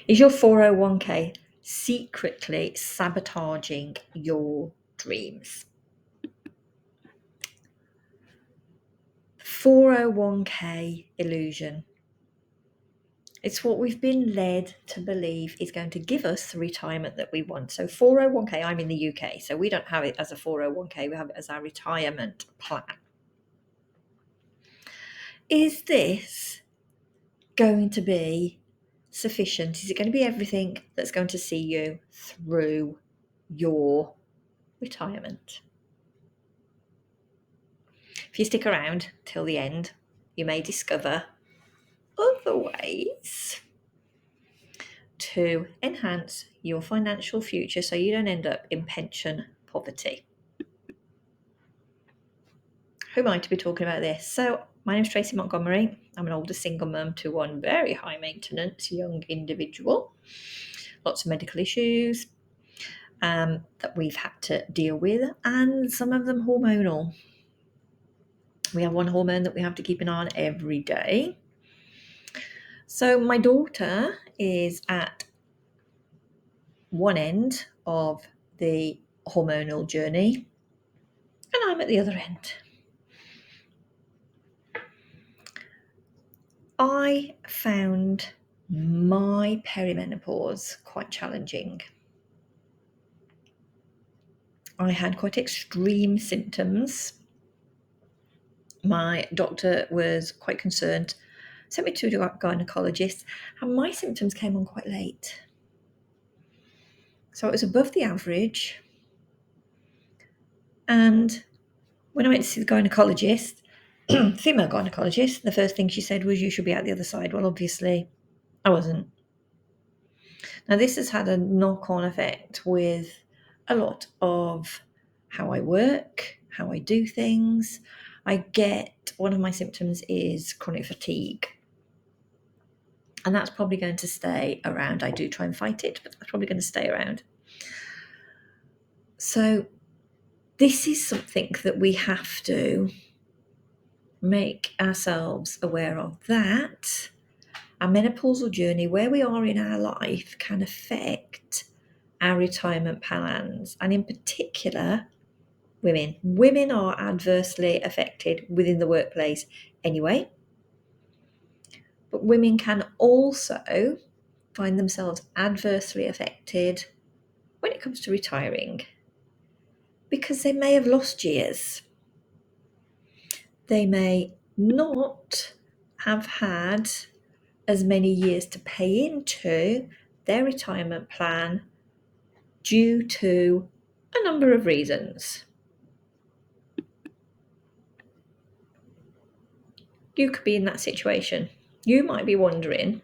Is your 401k secretly sabotaging your dreams? 401k illusion. It's what we've been led to believe is going to give us the retirement that we want. So 401k, I'm in the UK, so we don't have it as a 401k, we have it as our retirement plan. Is this going to be sufficient? Is it going to be everything that's going to see you through your retirement? If you stick around till the end, you may discover other ways to enhance your financial future so you don't end up in pension poverty. Who am I to be talking about this? So, my name is Tracy Montgomery. I'm an older single mum to one very high maintenance young individual. Lots of medical issues that we've had to deal with, and some of them hormonal. We have one hormone that we have to keep an eye on every day. So my daughter is at one end of the hormonal journey, and I'm at the other end. I found my perimenopause quite challenging. I had quite extreme symptoms. My doctor was quite concerned, sent me to a gynecologist, and my symptoms came on quite late. So it was above the average. And when I went to see the gynecologist, female gynecologist, the first thing she said was, you should be out the other side. Well, obviously, I wasn't. Now, this has had a knock-on effect with a lot of how I work, how I do things. One of my symptoms is chronic fatigue. And that's probably going to stay around. I do try and fight it, but that's probably going to stay around. So this is something that we have to make ourselves aware of, that our menopausal journey, where we are in our life, can affect our retirement plans. And in particular, women. Women are adversely affected within the workplace anyway. But women can also find themselves adversely affected when it comes to retiring, because they may have lost years. They may not have had as many years to pay into their retirement plan due to a number of reasons. You could be in that situation. You might be wondering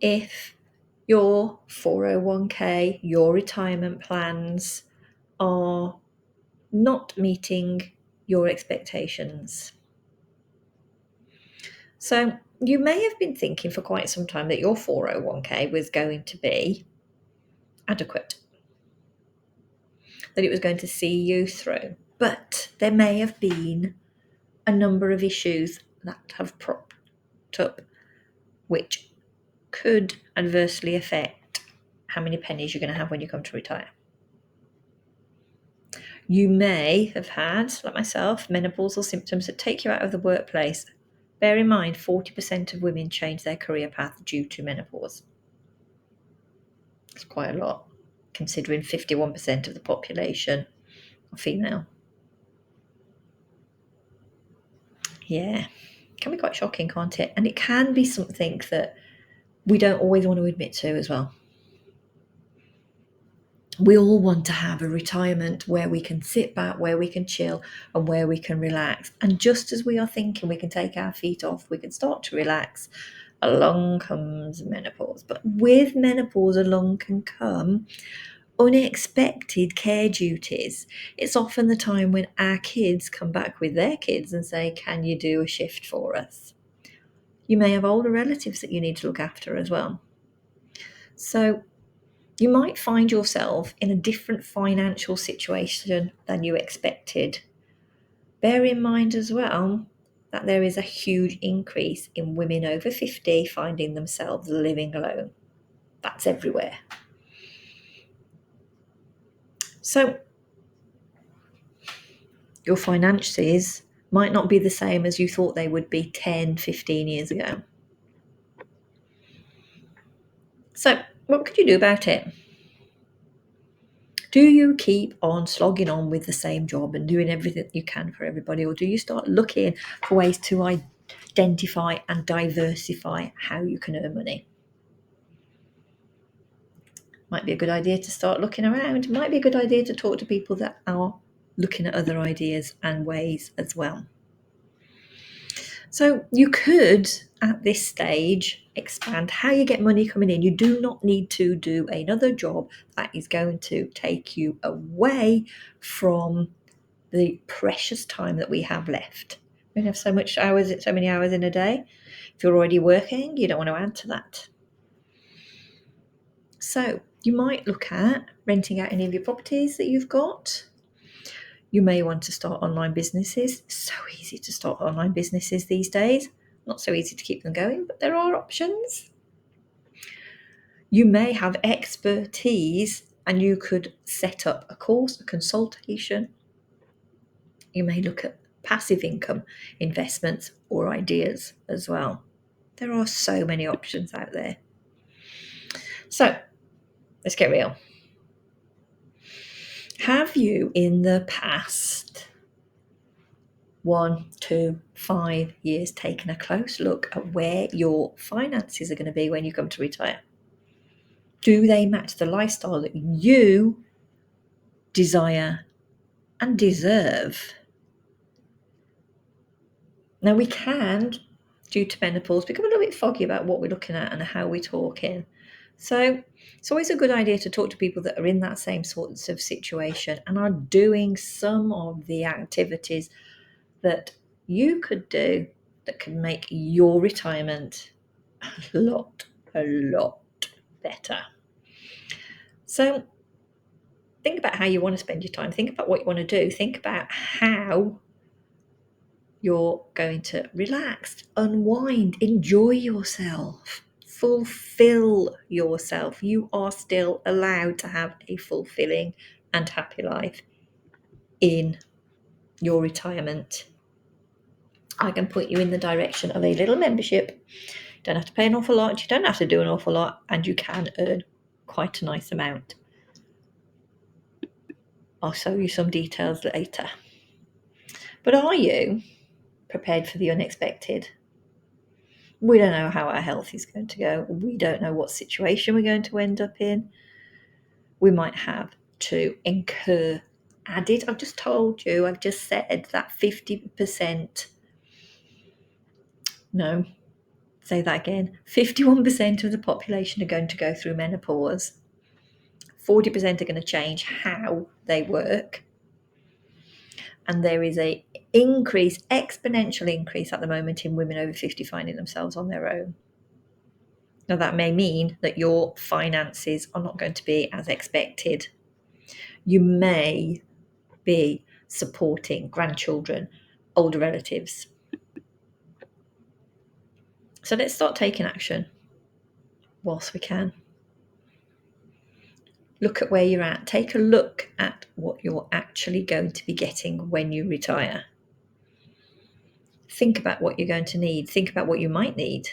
if your 401k, your retirement plans are not meeting your expectations. So you may have been thinking for quite some time that your 401k was going to be adequate, that it was going to see you through. But there may have been a number of issues that have propped up, which could adversely affect how many pennies you're going to have when you come to retire. You may have had, like myself, menopausal symptoms that take you out of the workplace. Bear in mind, 40% of women change their career path due to menopause. It's quite a lot, considering 51% of the population are female. Yeah, it can be quite shocking, can't it? And it can be something that we don't always want to admit to as well. We all want to have a retirement where we can sit back, where we can chill, and where we can relax. And just as we are thinking we can take our feet off, we can start to relax, along comes menopause. But with menopause, along can come unexpected care duties. It's often the time when our kids come back with their kids and say, can you do a shift for us? You may have older relatives that you need to look after as well. So you might find yourself in a different financial situation than you expected. Bear in mind as well that there is a huge increase in women over 50 finding themselves living alone. That's everywhere. So your finances might not be the same as you thought they would be 10, 15 years ago. So what could you do about it? Do you keep on slogging on with the same job and doing everything you can for everybody, or do you start looking for ways to identify and diversify how you can earn money? Might be a good idea to start looking around. Might be a good idea to talk to people that are looking at other ideas and ways as well. So you could, at this stage, expand how you get money coming in. You do not need to do another job that is going to take you away from the precious time that we have left. We have so many hours in a day. If you're already working, you don't want to add to that. So you might look at renting out any of your properties that you've got. You may want to start online businesses. So easy to start online businesses these days. Not so easy to keep them going, but there are options. You may have expertise and you could set up a course, a consultation. You may look at passive income investments or ideas as well. There are so many options out there. So let's get real. Have you in the past 1, 2, 5 years taken a close look at where your finances are going to be when you come to retire? Do they match the lifestyle that you desire and deserve? Now, we can, due to menopause, become a little bit foggy about what we're looking at and how we're talking. So it's always a good idea to talk to people that are in that same sorts of situation and are doing some of the activities that you could do that can make your retirement a lot better. So think about how you want to spend your time. Think about what you want to do. Think about how you're going to relax, unwind, enjoy yourself, fulfill yourself. You are still allowed to have a fulfilling and happy life in your retirement. I can point you in the direction of a little membership. You don't have to pay an awful lot, you don't have to do an awful lot, and you can earn quite a nice amount. I'll show you some details later. But are you prepared for the unexpected? We don't know how our health is going to go. We don't know what situation we're going to end up in. We might have to incur added. I've just said that 50%. No, say that again. 51% of the population are going to go through menopause. 40% are going to change how they work. And there is a exponential increase at the moment in women over 50 finding themselves on their own. Now, that may mean that your finances are not going to be as expected. You may be supporting grandchildren, older relatives. So let's start taking action whilst we can. Look at where you're at. Take a look at what you're actually going to be getting when you retire. Think about what you're going to need. Think about what you might need.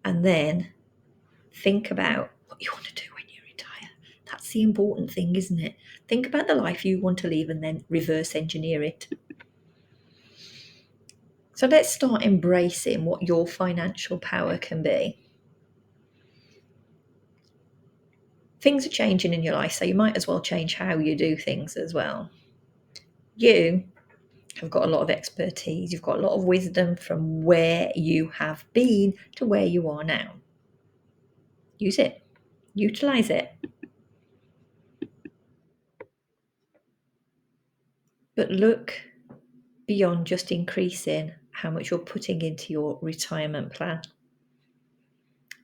And then think about what you want to do when you retire. That's the important thing, isn't it? Think about the life you want to live and then reverse engineer it. So let's start embracing what your financial power can be. Things are changing in your life, so you might as well change how you do things as well. You have got a lot of expertise. You've got a lot of wisdom from where you have been to where you are now. Use it. Utilize it. But look beyond just increasing how much you're putting into your retirement plan.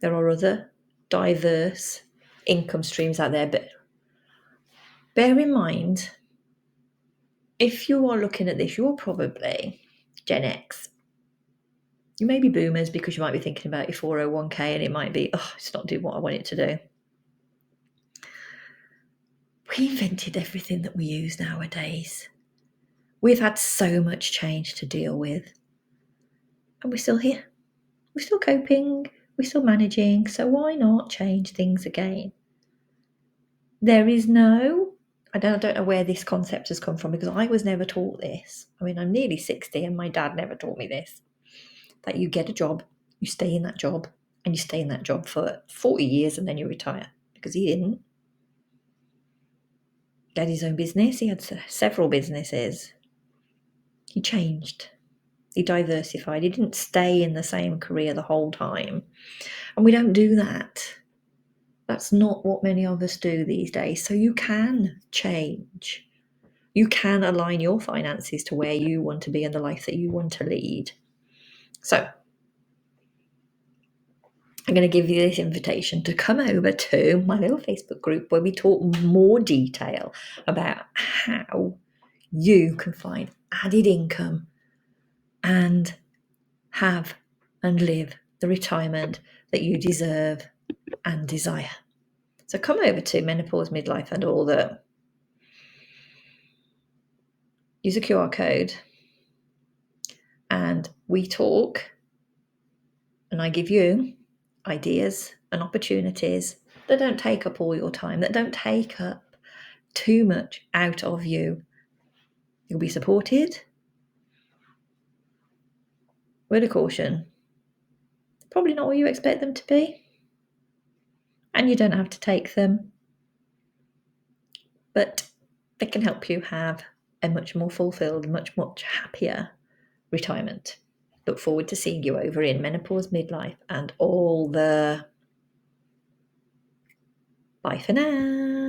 There are other diverse income streams out there, but bear in mind, if you are looking at this, you're probably Gen X. You may be boomers because you might be thinking about your 401k and it might be, oh, it's not doing what I want it to do. We invented everything that we use nowadays. We've had so much change to deal with. And we're still here. We're still coping. We're still managing. So why not change things again? There is no, I don't know where this concept has come from because I was never taught this. I mean, I'm nearly 60 and my dad never taught me this. That you get a job, you stay in that job, and you stay in that job for 40 years and then you retire. Because he didn't. He had his own business. He had several businesses. He changed. He diversified. He didn't stay in the same career the whole time. And we don't do that. That's not what many of us do these days. So you can change. You can align your finances to where you want to be and the life that you want to lead. So I'm going to give you this invitation to come over to my little Facebook group where we talk more detail about how you can find added income and have and live the retirement that you deserve and desire. So come over to menopause, midlife, and all that. Use a QR code and we talk, and I give you ideas and opportunities that don't take up all your time, that don't take up too much out of you. You'll be supported. Word of caution, probably not what you expect them to be, and you don't have to take them, but they can help you have a much more fulfilled, much happier retirement. Look forward to seeing you over in menopause, midlife, and all the. Bye for now.